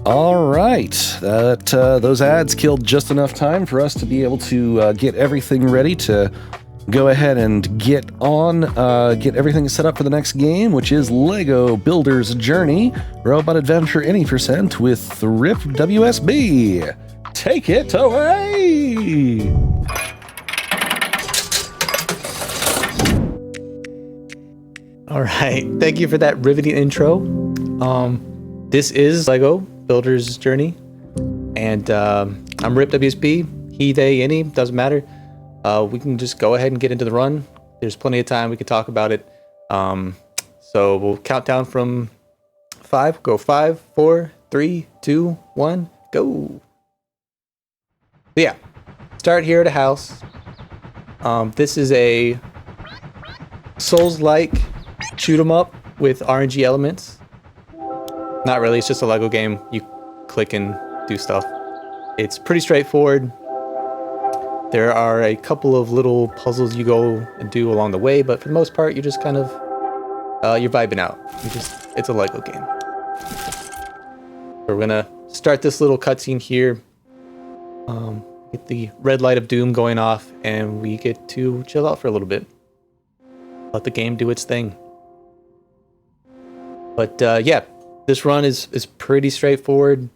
All right, those ads killed just enough time for us to be able to get everything ready to go ahead and get everything set up for the next game, which is Lego Builder's Journey Robot Adventure Any Percent with ripWSB. Take it away! All right, thank you for that riveting intro. This is Lego Builder's Journey, and I'm ripWSB. He, they, any, doesn't matter. We can just go ahead and get into the run. There's plenty of time we can talk about it. So we'll count down from 5. Go 5, 4, 3, 2, 1, go. So yeah, start here at a house. This is a Souls-like shoot 'em up with RNG elements. Not really, it's just a Lego game. You click and do stuff. It's pretty straightforward. There are a couple of little puzzles you go and do along the way, but for the most part, you're just kind of, you're vibing out. It's a Lego game. We're gonna start this little cutscene here. Get the red light of doom going off, and we get to chill out for a little bit. Let the game do its thing. But yeah, this run is pretty straightforward.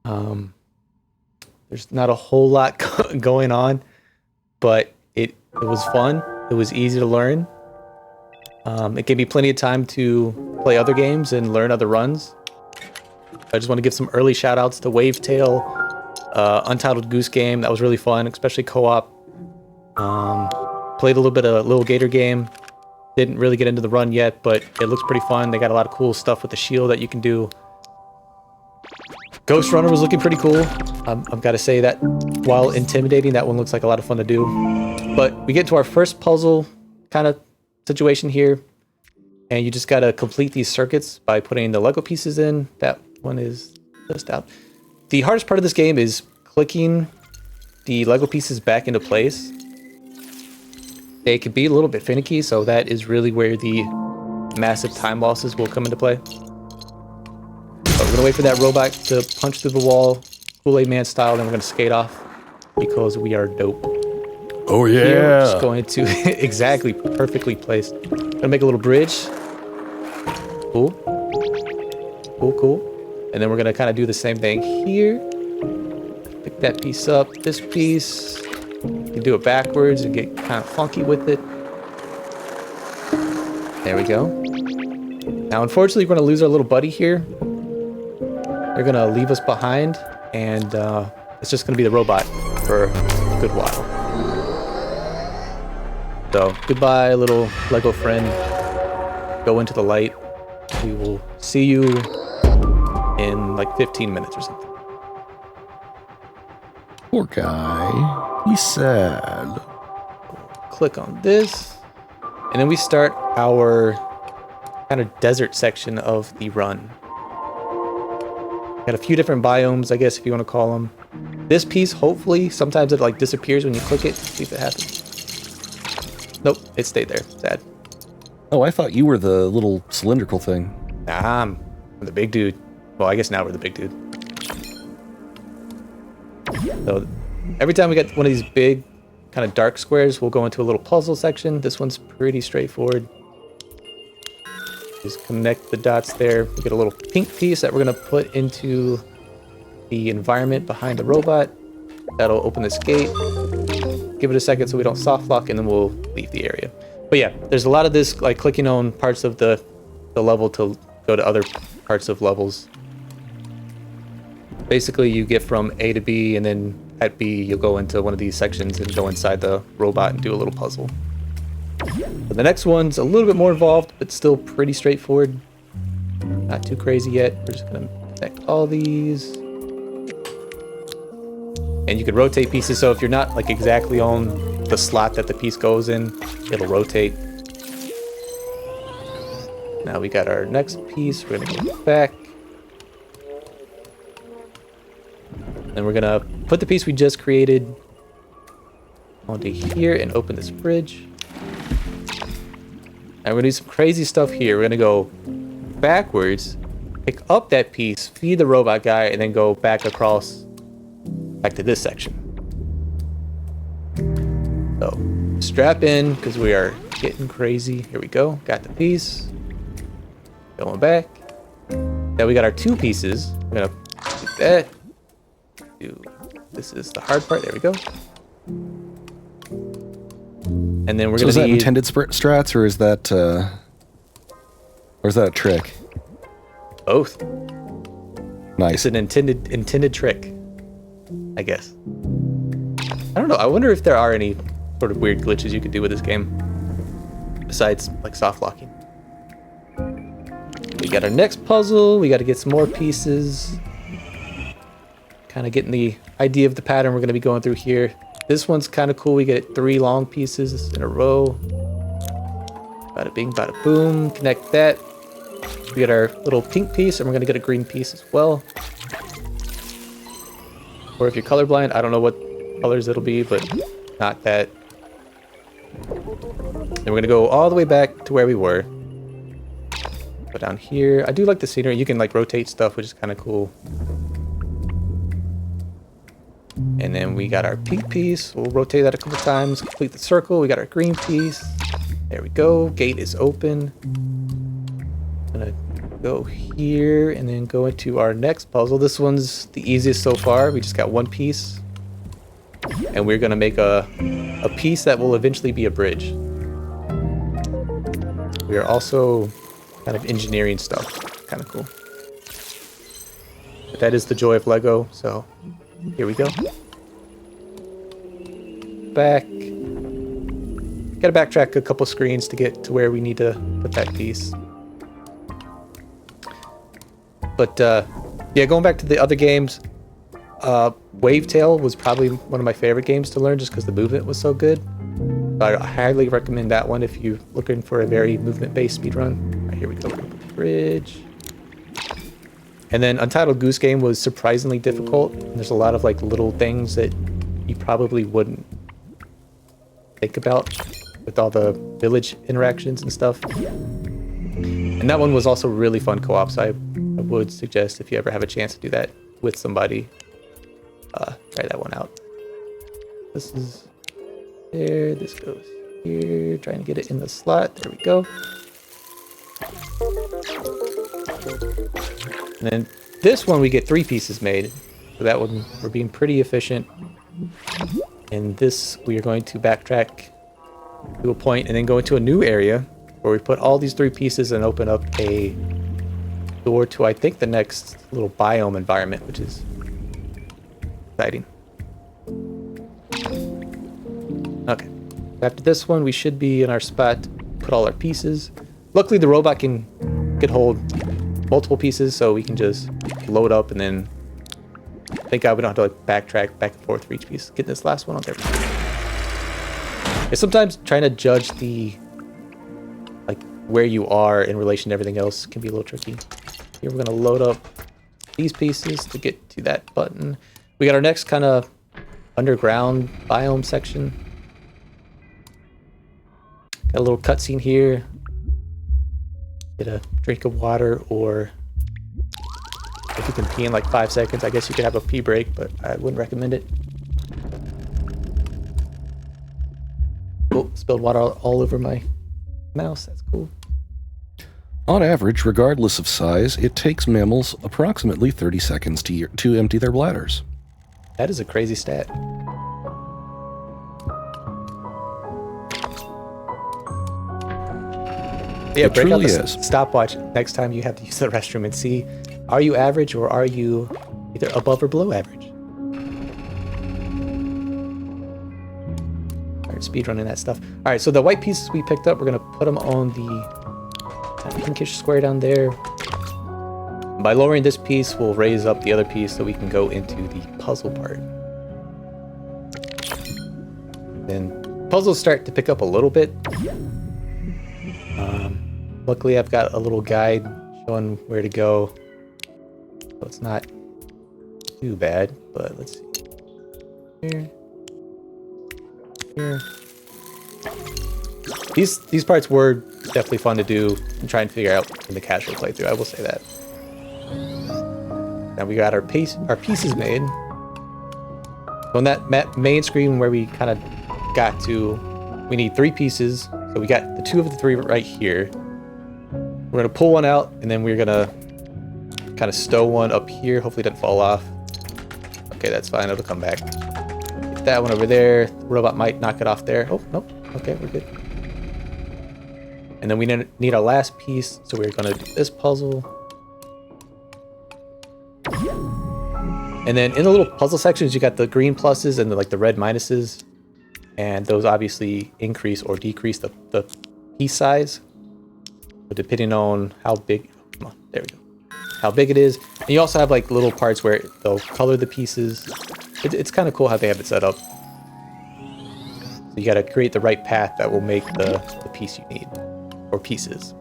There's not a whole lot going on, but it was fun. It was easy to learn. It gave me plenty of time to play other games and learn other runs. I just want to give some early shout outs to Wavetail, Untitled Goose Game. That was really fun, especially co-op. Played a little bit of Little Gator Game. Didn't really get into the run yet, but it looks pretty fun. They got a lot of cool stuff with the shield that you can do. Ghost Runner was looking pretty cool. I've got to say that while intimidating, that one looks like a lot of fun to do. But we get to our first puzzle kind of situation here, and you just got to complete these circuits by putting the Lego pieces in. That one is just out. The hardest part of this game is clicking the Lego pieces back into place. They can be a little bit finicky, so that is really where the massive time losses will come into play. But we're gonna wait for that robot to punch through the wall, Kool-Aid Man style, then we're gonna skate off because we are dope. Oh yeah! Here, we're just going to exactly perfectly placed. Gonna make a little bridge. Cool, cool, cool. And then we're gonna kind of do the same thing here. Pick that piece up. This piece. You can do it backwards and get kind of funky with it. There we go. Now, unfortunately, we're going to lose our little buddy here. They're going to leave us behind, and it's just going to be the robot for a good while. So, goodbye, little Lego friend. Go into the light. We will see you in like 15 minutes or something. Poor guy. He's sad. Click on this, and then we start our kind of desert section of the run. Got a few different biomes, I guess, if you want to call them. This piece, hopefully, sometimes it like disappears when you click it. See if it happens. Nope, it stayed there. Sad. Oh, I thought you were the little cylindrical thing. Nah, I'm the big dude. Well, I guess now we're the big dude. So every time we get one of these big kind of dark squares, we'll go into a little puzzle section. This one's pretty straightforward. Just connect the dots there. We get a little pink piece that we're going to put into the environment behind the robot. That'll open this gate. Give it a second so we don't soft lock, and then we'll leave the area. But yeah, there's a lot of this like clicking on parts of the level to go to other parts of levels. Basically, you get from A to B, and then at B, you'll go into one of these sections and go inside the robot and do a little puzzle. But the next one's a little bit more involved, but still pretty straightforward. Not too crazy yet. We're just gonna connect all these. And you can rotate pieces, so if you're not like exactly on the slot that the piece goes in, it'll rotate. Now we got our next piece. We're gonna go back. Then we're gonna put the piece we just created onto here and open this bridge. And we're gonna do some crazy stuff here. We're gonna go backwards pick up that piece, feed the robot guy, and then go back across, back to this section. So, strap in, because we are getting crazy. Here we go. Got the piece. Going back. Now we got our 2 pieces. We're gonna do that. This is the hard part. There we go. And then we're gonna. Is that intended strats, or is that a trick? Both. Nice. It's an intended trick, I guess. I don't know. I wonder if there are any sort of weird glitches you could do with this game besides like soft locking. We got our next puzzle. We got to get some more pieces. Kind of getting the idea of the pattern we're going to be going through here. This one's kind of cool. We get 3 long pieces in a row. Bada bing, bada boom. Connect that. We get our little pink piece, and we're going to get a green piece as well. Or if you're colorblind, I don't know what colors it'll be, but not that. Then we're going to go all the way back to where we were. Go down here. I do like the scenery. You can like rotate stuff, which is kind of cool. And then we got our pink piece. We'll rotate that a couple times. Complete the circle. We got our green piece. There we go. Gate is open. Gonna go here and then go into our next puzzle. This one's the easiest so far. We just got 1 piece. And we're gonna make a piece that will eventually be a bridge. We are also kind of engineering stuff. Kind of cool. But that is the joy of Lego, so here we go. Back. Gotta backtrack a couple screens to get to where we need to put that piece. But yeah, going back to the other games, Wavetail was probably one of my favorite games to learn just because the movement was so good. I highly recommend that one if you're looking for a very movement-based speedrun. All right, here we go. Bridge. And then Untitled Goose Game was surprisingly difficult. And there's a lot of like little things that you probably wouldn't think about with all the village interactions and stuff. And that one was also really fun co-op, so I would suggest if you ever have a chance to do that with somebody, try that one out. This is there, this goes here, trying to get it in the slot. There we go. And then this one we get 3 pieces made. So that one we're being pretty efficient. And this we are going to backtrack to a point and then go into a new area where we put all these 3 pieces and open up a door to I think the next little biome environment, which is exciting. Okay. After this one we should be in our spot, put all our pieces. Luckily the robot can hold multiple pieces, so we can just load up and then thank God we don't have to like backtrack back and forth for each piece. Get this last one on there. And sometimes trying to judge the like where you are in relation to everything else can be a little tricky. Here we're gonna load up these pieces to get to that button. We got our next kind of underground biome section. Got a little cutscene here. Get a drink of water, or if you can pee in like 5 seconds, I guess you could have a pee break, but I wouldn't recommend it. Oh, spilled water all over my mouse. That's cool. On average, regardless of size, it takes mammals approximately 30 seconds to empty their bladders. That is a crazy stat. Yeah, it break out truly the is. stopwatch next time you have to use the restroom and see, are you average or are you either above or below average? All right, speedrunning that stuff. All right, so the white pieces we picked up, we're gonna put them on the pinkish square down there. By lowering this piece, we'll raise up the other piece so we can go into the puzzle part. Then puzzles start to pick up a little bit. Luckily, I've got a little guide showing where to go, so it's not too bad. But let's see. Here. These parts were definitely fun to do and try and figure out in the casual playthrough. I will say that. Now we got our pieces made. So on that main screen where we kind of got to, we need 3 pieces. So we got the 2 of the 3 right here. We're gonna pull one out, and then we're gonna kind of stow one up here. Hopefully it doesn't fall off. Okay, that's fine, it'll come back. Get that one over there. The robot might knock it off there. Oh, nope, okay, we're good. And then we need our last piece, so we're gonna do this puzzle. And then in the little puzzle sections, you got the green pluses and the red minuses. And those obviously increase or decrease the piece size. So depending on how big, come on, there we go. How big it is. And you also have like little parts where they'll color the pieces. It's kind of cool how they have it set up. So you got to create the right path that will make the piece you need, or pieces.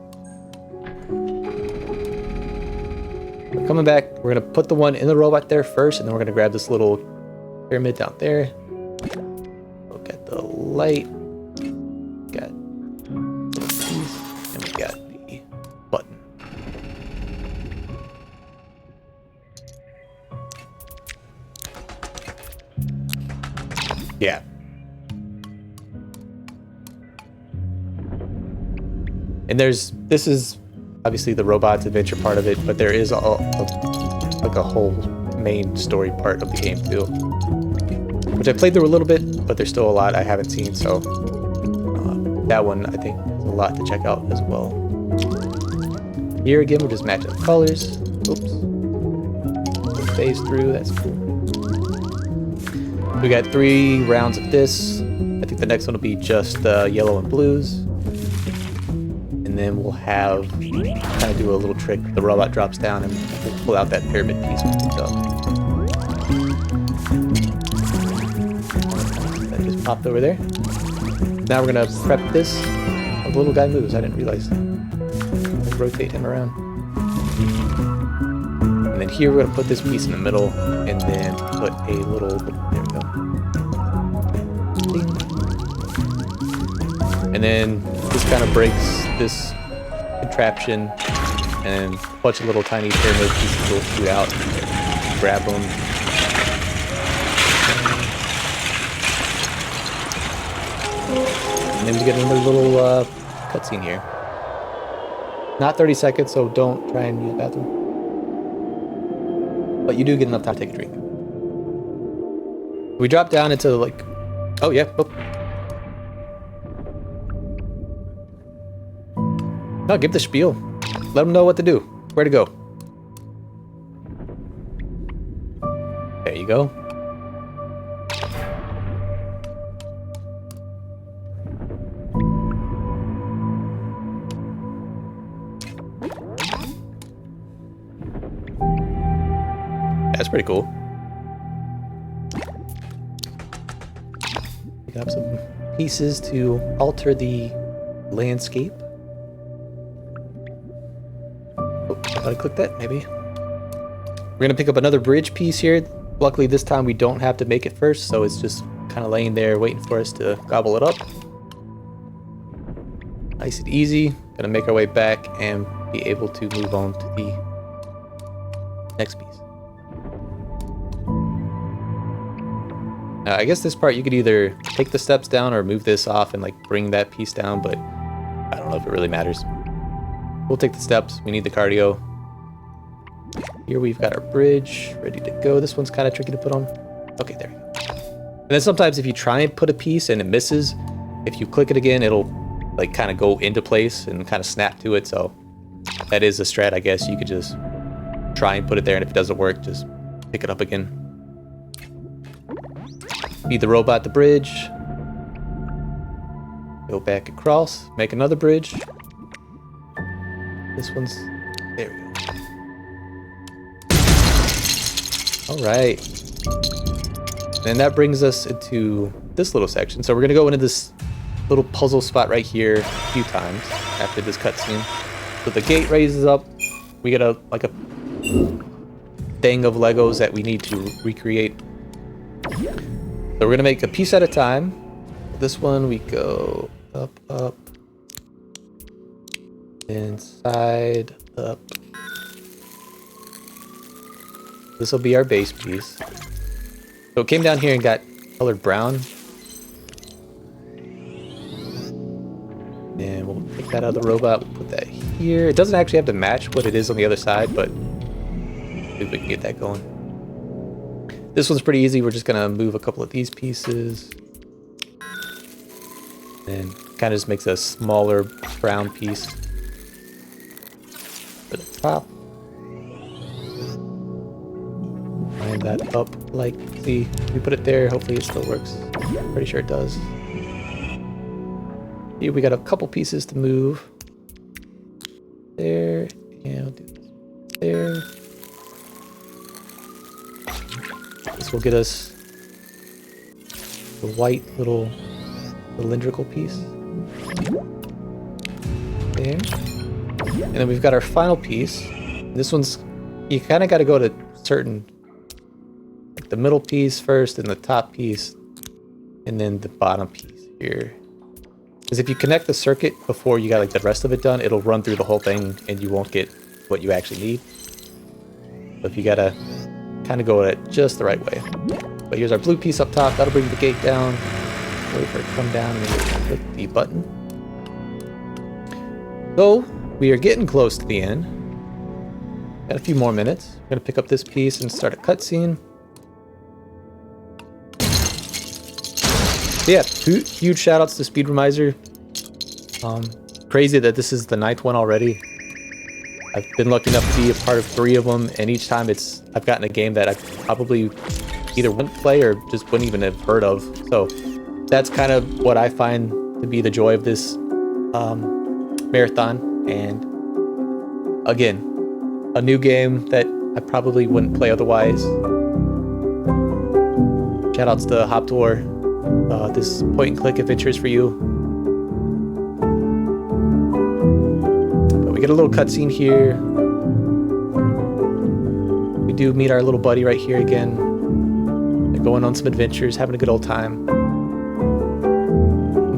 Coming back, we're gonna put the one in the robot there first, and then we're gonna grab this little pyramid down there. Look at the light. Got the piece, and we got the button. Yeah. And this is obviously the robot's adventure part of it, but there is like a whole main story part of the game too, which I played through a little bit, but there's still a lot I haven't seen, so that one I think is a lot to check out as well. Here again, we'll just match up colors. Oops. Phase through, that's cool. We got 3 rounds of this. I think the next one will be just yellow and blues. And then we'll have, kind of do a little trick. The robot drops down and we'll pull out that pyramid piece when it's up. That just popped over there. Now we're gonna prep this. Oh, the little guy moves, I didn't realize. Let's rotate him around. And then here we're gonna put this piece in the middle and then put a little, there we go. And then this kind of breaks this contraption, and a bunch of little tiny pyramid pieces will shoot out. Grab them. And then we get another little cutscene here. Not 30 seconds, so don't try and use the bathroom. But you do get enough time to take a drink. We drop down into like, oh yeah, oh. No, give the spiel. Let them know what to do. Where to go. There you go. That's pretty cool. Pick up some pieces to alter the landscape. I click that, maybe. We're gonna pick up another bridge piece here. Luckily this time we don't have to make it first, so it's just kind of laying there waiting for us to gobble it up. Nice and easy. Gonna make our way back and be able to move on to the next piece. Now I guess this part you could either take the steps down or move this off and like bring that piece down, but I don't know if it really matters. We'll take the steps. We need the cardio. Here we've got our bridge ready to go. This one's kind of tricky to put on. Okay, there we go. And then sometimes if you try and put a piece and it misses, if you click it again, it'll like kind of go into place and kind of snap to it. So that is a strat, I guess. You could just try and put it there, and if it doesn't work, just pick it up again. Feed the robot the bridge. Go back across, make another bridge. This one's, there we go. All right. And that brings us into this little section. So we're gonna go into this little puzzle spot right here a few times after this cutscene. So the gate raises up. We get a thing of Legos that we need to recreate. So we're gonna make a piece at a time. This one we go up, up, inside, up, This will be our base piece. So it came down here and got colored brown. And we'll take that out of the robot, we'll put that here. It doesn't actually have to match what it is on the other side, but see if we can get that going. This one's pretty easy. We're just gonna move a couple of these pieces. And kind of just makes a smaller brown piece for the top. Line that up like, see, we put it there, hopefully it still works. Pretty sure it does. Here we got a couple pieces to move. There, and I'll do this there. This will get us the white little cylindrical piece. There. And then we've got our final piece. This one's, you kind of got to go to certain, like the middle piece first and the top piece, and then the bottom piece here. Because if you connect the circuit before you got like the rest of it done, it'll run through the whole thing and you won't get what you actually need. So if you gotta kind of go at it just the right way. But here's our blue piece up top. That'll bring the gate down. Wait for it to come down and then click the button. So we are getting close to the end. Got a few more minutes. We're gonna pick up this piece and start a cutscene. So yeah, huge shout outs to Speedromizer. Crazy that this is the 9th one already. I've been lucky enough to be a part of 3 of them, and each time I've gotten a game that I probably either wouldn't play or just wouldn't even have heard of. So that's kind of what I find to be the joy of this marathon. And again, a new game that I probably wouldn't play otherwise. Shout outs to Hop Tour. This point and click adventure is for you. But we get a little cutscene here. We do meet our little buddy right here again. They're going on some adventures, having a good old time. I'm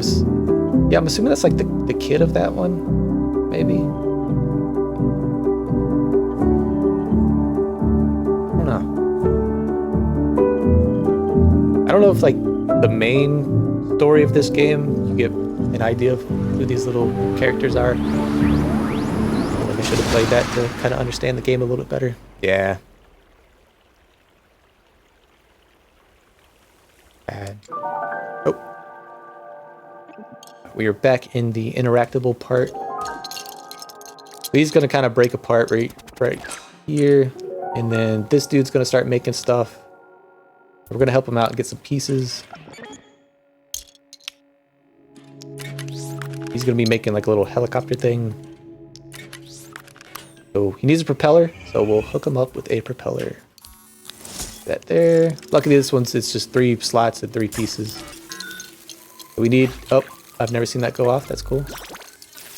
assuming that's like the kid of that one, maybe. I don't know if like the main story of this game, you get an idea of who these little characters are. I think I should have played that to kind of understand the game a little bit better. Yeah. Bad. Oh. We are back in the interactable part. He's gonna kind of break apart right here, and then this dude's gonna start making stuff. We're gonna help him out and get some pieces. He's gonna be making like a little helicopter thing. So he needs a propeller, so we'll hook him up with a propeller. That there. Luckily this one's, it's just 3 slots and 3 pieces. We need, oh, I've never seen that go off, that's cool.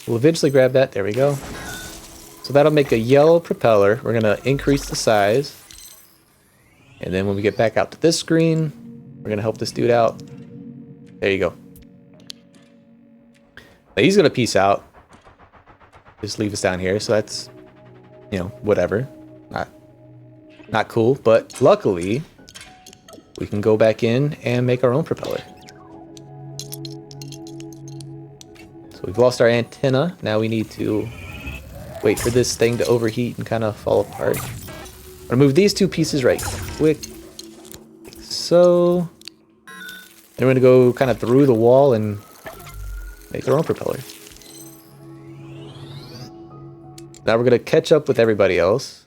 We'll eventually grab that, there we go. So that'll make a yellow propeller. We're gonna increase the size. And then when we get back out to this screen, we're gonna help this dude out. There you go. Now he's gonna peace out. Just leave us down here, so that's, you know, whatever. Not cool, but luckily, we can go back in and make our own propeller. So we've lost our antenna. Now we need to wait for this thing to overheat and kind of fall apart. I'm gonna move these 2 pieces right quick, like so. And we're gonna go kind of through the wall and make our own propeller. Now we're gonna catch up with everybody else.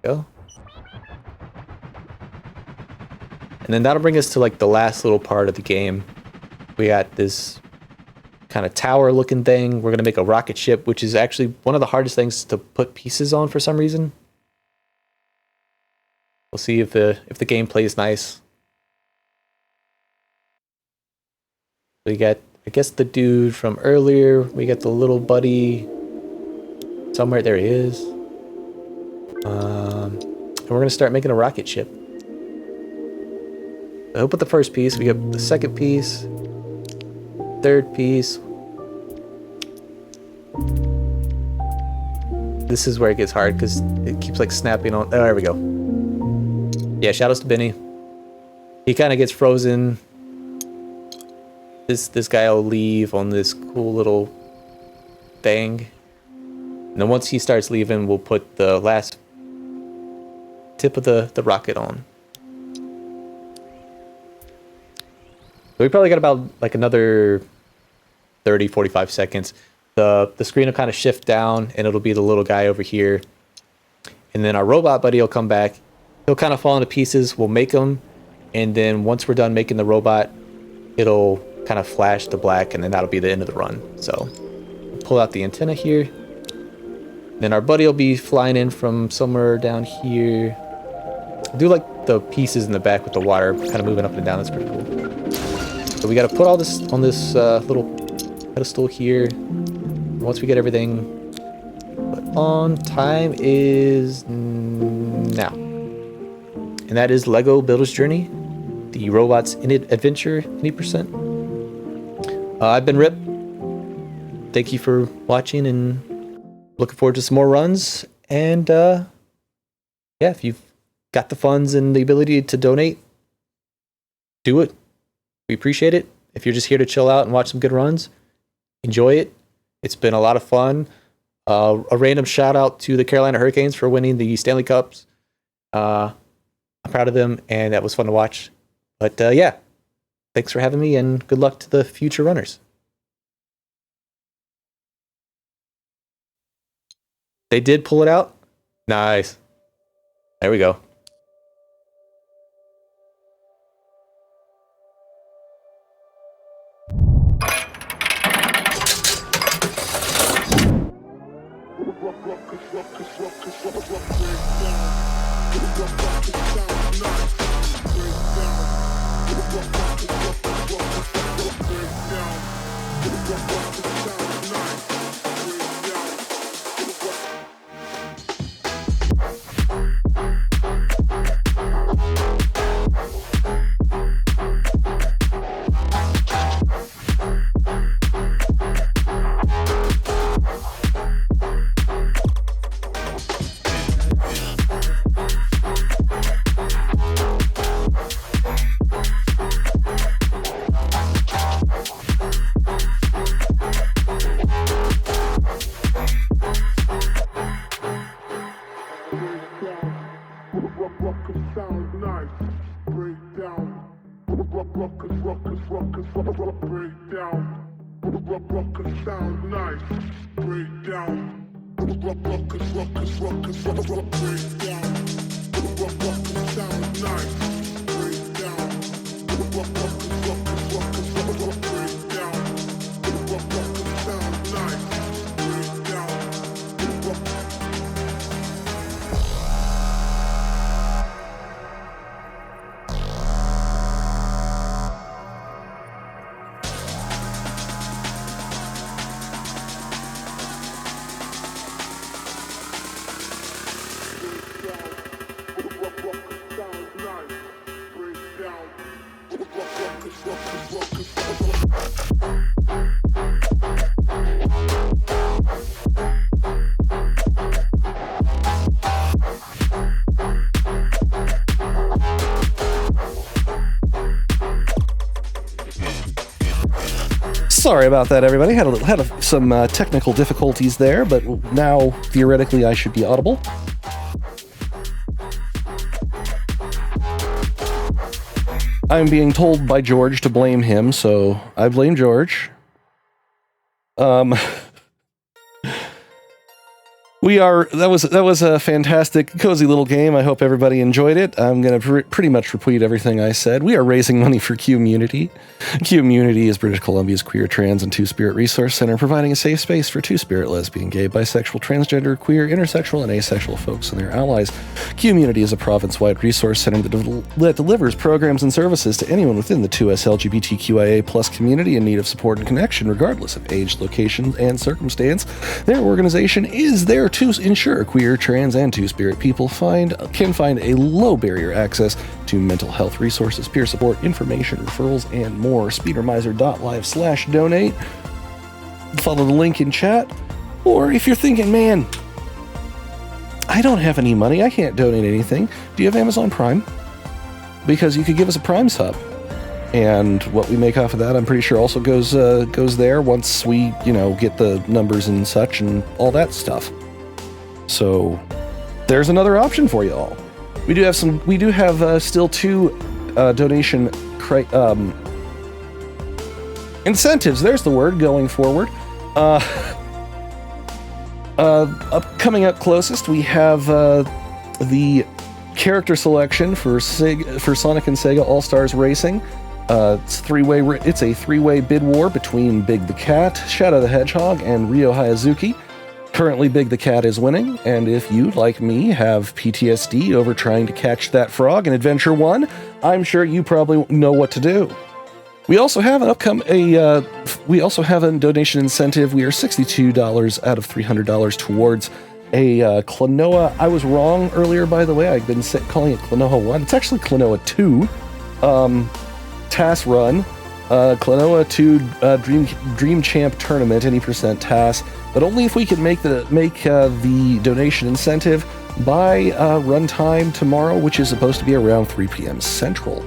Go. And then that'll bring us to like the last little part of the game. We got this kind of tower looking thing. We're gonna make a rocket ship, which is actually one of the hardest things to put pieces on for some reason. We'll see if the gameplay is nice. We got, I guess, the dude from earlier. We got the little buddy somewhere. There he is. And we're gonna start making a rocket ship. I hope with the first piece, we got the second piece, third piece. This is where it gets hard because it keeps like snapping on. Oh, there we go. Yeah, shoutouts to Benny. He kind of gets frozen. This guy will leave on this cool little thing. And then once he starts leaving, we'll put the last tip of the rocket on. So we probably got about like another 30, 45 seconds. The screen will kind of shift down and it'll be the little guy over here. And then our robot buddy will come back. He'll kind of fall into pieces. We'll make him. And then once we're done making the robot, it'll kind of flash to black and then that'll be the end of the run. So we'll pull out the antenna here. Then our buddy will be flying in from somewhere down here. I do like the pieces in the back with the water kind of moving up and down. That's pretty cool. So we got to put all this on this little pedestal here. Once we get everything put on, time is now. And that is Lego Builder's Journey, the robots in it adventure, 80%. I've been Rip. Thank you for watching and looking forward to some more runs. And yeah, if you've got the funds and the ability to donate, do it. We appreciate it. If you're just here to chill out and watch some good runs, enjoy it. It's been a lot of fun. A random shout out to the Carolina Hurricanes for winning the Stanley Cups. I'm proud of them, and that was fun to watch. But yeah, thanks for having me, and good luck to the future runners. They did pull it out? Nice. There we go. Sorry about that, everybody. Had some technical difficulties there, but now theoretically I should be audible. I'm being told by George to blame him, so I blame George. That was a fantastic, cozy little game. I hope everybody enjoyed it. I'm going to pretty much repeat everything I said. We are raising money for QMUNITY. QMUNITY is British Columbia's queer, trans, and two-spirit resource center, providing a safe space for two-spirit, lesbian, gay, bisexual, transgender, queer, intersexual, and asexual folks and their allies. QMUNITY is a province-wide resource center that delivers programs and services to anyone within the 2S LGBTQIA plus community in need of support and connection, regardless of age, location, and circumstance. Their organization is there to ensure queer, trans, and two-spirit people can find a low-barrier access to mental health resources, peer support, information, referrals, and more. Speedromizer.live/donate. Follow the link in chat. Or if you're thinking, man, I don't have any money, I can't donate anything. Do you have Amazon Prime? because you could give us a Prime sub. And what we make off of that, I'm pretty sure also goes there once we, get the numbers and such and all that stuff. So there's another option for you all. We do have still 2 donation incentives. There's the word going forward. Coming up closest, we have the character selection for Sonic and Sega All-Stars Racing. It's a 3-way bid war between Big the Cat, Shadow the Hedgehog, and Ryo Hayazuki. Currently, Big the Cat is winning, and if you, like me, have PTSD over trying to catch that frog in Adventure 1, I'm sure you probably know what to do. We also have a donation incentive. We are $62 out of $300 towards a Klonoa. I was wrong earlier, by the way. I've been calling it Klonoa 1. It's actually Klonoa 2. TAS run. Klonoa 2 Dream Champ Tournament, any % TAS, but only if we can make the donation incentive by runtime tomorrow, which is supposed to be around 3 p.m. Central.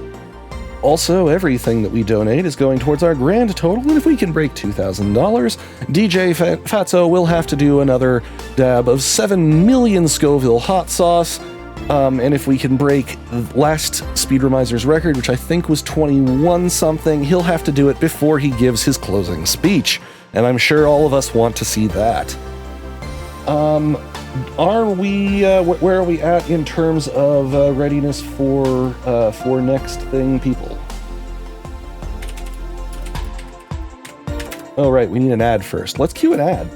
Also, everything that we donate is going towards our grand total, and if we can break $2,000, DJ Fatso will have to do another dab of 7 million Scoville hot sauce. And if we can break last Speedromizer's record, which I think was 21-something, he'll have to do it before he gives his closing speech. And I'm sure all of us want to see that. Are we, where are we at in terms of readiness for next thing, people? Oh, right, we need an ad first. Let's cue an ad.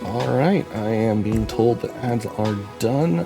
All right, I am being told that ads are done.